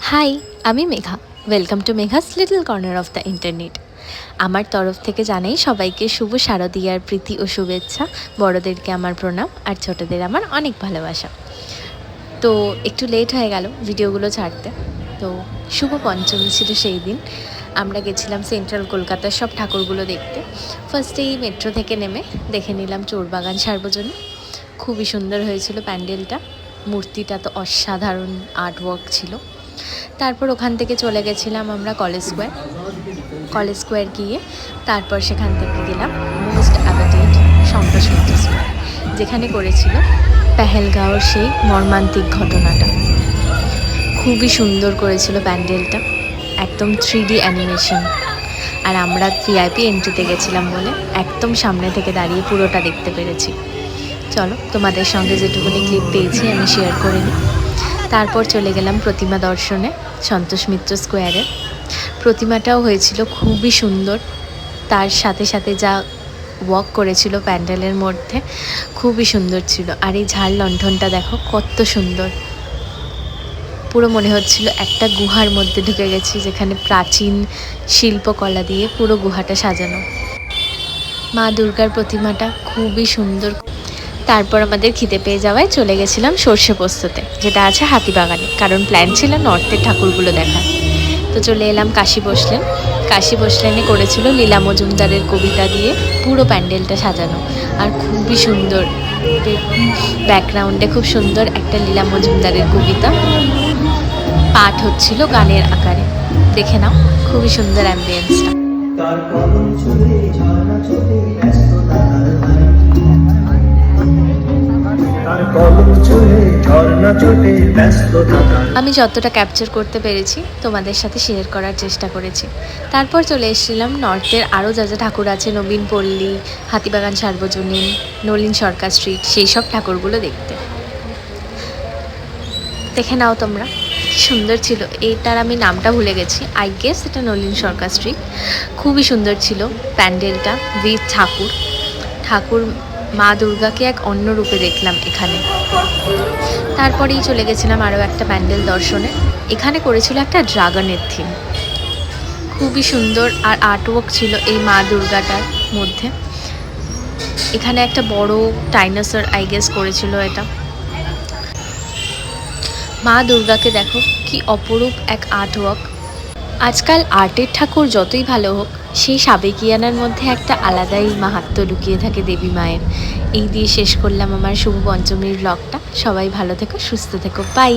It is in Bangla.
হাই, আমি Megha. Welcome to Megha's little corner of the internet. আমার তরফ থেকে জানাই সবাইকে শুভ শারদীয়ার প্রীতি ও শুভেচ্ছা। বড়দেরকে আমার প্রণাম আর ছোটদের আমার অনেক ভালোবাসা। তো একটু লেট হয়ে গেল ভিডিওগুলো ছাড়তে। তো শুভ পঞ্চমী ছিল সেই দিন। আমরা গেছিলাম সেন্ট্রাল কলকাতার সব ঠাকুরগুলো দেখতে। ফার্স্টেই মেট্রো থেকে নেমে দেখে নিলাম চোরবাগান সার্বজনীন। খুবই সুন্দর হয়েছিল প্যান্ডেলটা, মূর্তিটা তো অসাধারণ আর্টওয়ার্ক ছিল। তারপর ওখান থেকে চলে গেছিলাম আমরা কলেজ স্কোয়ার গিয়ে তারপর সেখান থেকে গেলাম মোস্ট অ্যাভাইটেড সন্তোষ মিত্র স্কোয়ার, যেখানে করেছিল পেহেলগাঁওর সেই মর্মান্তিক ঘটনাটা। খুবই সুন্দর করেছিল প্যান্ডেলটা, একদম 3D অ্যানিমেশন। আর আমরা ভিআইপি এন্ট্রিতে গেছিলাম বলে একদম সামনে থেকে দাঁড়িয়ে পুরোটা দেখতে পেরেছি। চলো তোমাদের সঙ্গে যেটুকুনি ক্লিপ পেয়েছি আমি শেয়ার করে নিই। তারপর চলে গেলাম প্রতিমা দর্শনে সন্তোষ মিত্র স্কোয়ারে। প্রতিমাটাও হয়েছিল খুবই সুন্দর, তার সাথে সাথে যা ওয়াক করেছিল প্যান্ডেলের মধ্যে খুবই সুন্দর ছিল। আর এই ঝাড় লণ্ঠনটা দেখো কত সুন্দর, পুরো মনে হচ্ছিল একটা গুহার মধ্যে ঢুকে গেছি, যেখানে প্রাচীন শিল্পকলা দিয়ে পুরো গুহাটা সাজানো। মা দুর্গার প্রতিমাটা খুবই সুন্দর। তারপর আমাদের খিদে পেয়ে যাওয়ায় চলে গেছিলাম সর্ষে পোস্ততে, যেটা আছে হাতিবাগানে, কারণ প্ল্যান ছিল নর্থের ঠাকুরগুলো দেখার। তো চলে এলাম কাশী বসলেনে করেছিল লীলা মজুমদারের কবিতা দিয়ে পুরো প্যান্ডেলটা সাজানো। আর খুবই সুন্দর, ব্যাকগ্রাউন্ডে খুব সুন্দর একটা লীলা মজুমদারের কবিতা পাঠ হচ্ছিল গানের আকারে। দেখে নাও, খুবই সুন্দর অ্যাম্বিয়েন্সটা। আমি যতটা ক্যাপচার করতে পেরেছি তোমাদের সাথে শেয়ার করার চেষ্টা করেছি। তারপর চলে এসেছিলাম নর্থের আরও যা যা ঠাকুর আছে, নবীন পল্লী, হাতিবাগান সার্বজনীন, নলিন সরকার স্ট্রিট, সেই সব ঠাকুরগুলো দেখতে। দেখে নাও তোমরা, কি সুন্দর ছিল। এইটার আমি নামটা ভুলে গেছি, আই গেস এটা নলিন সরকার স্ট্রিট। খুবই সুন্দর ছিল প্যান্ডেলটা উইথ ঠাকুর মা দুর্গাকে এক অন্য রূপে দেখলাম এখানে। তারপরেই চলে গেছিলাম আরও একটা প্যান্ডেল দর্শনে। এখানে করেছিল একটা ড্রাগনের থিম, খুবই সুন্দর আর আর্টওয়ার্ক ছিল এই মা দুর্গাটার মধ্যে। এখানে একটা বড় ডাইনোসর আই গেস করেছিল এটা। মা দুর্গাকে দেখো কি অপরূপ এক আর্টওয়ার্ক। আজকাল আর্টের ঠাকুর যতই ভালো হোক, সেই সাবেকিয়ানার মধ্যে একটা আলাদাই মাহাত্ম্য লুকিয়ে থাকে দেবী মায়ের। এই দিয়ে শেষ করলাম আমার শুভ পঞ্চমীর ব্লগটা। সবাই ভালো থেকো, সুস্থ থেকো, বাই।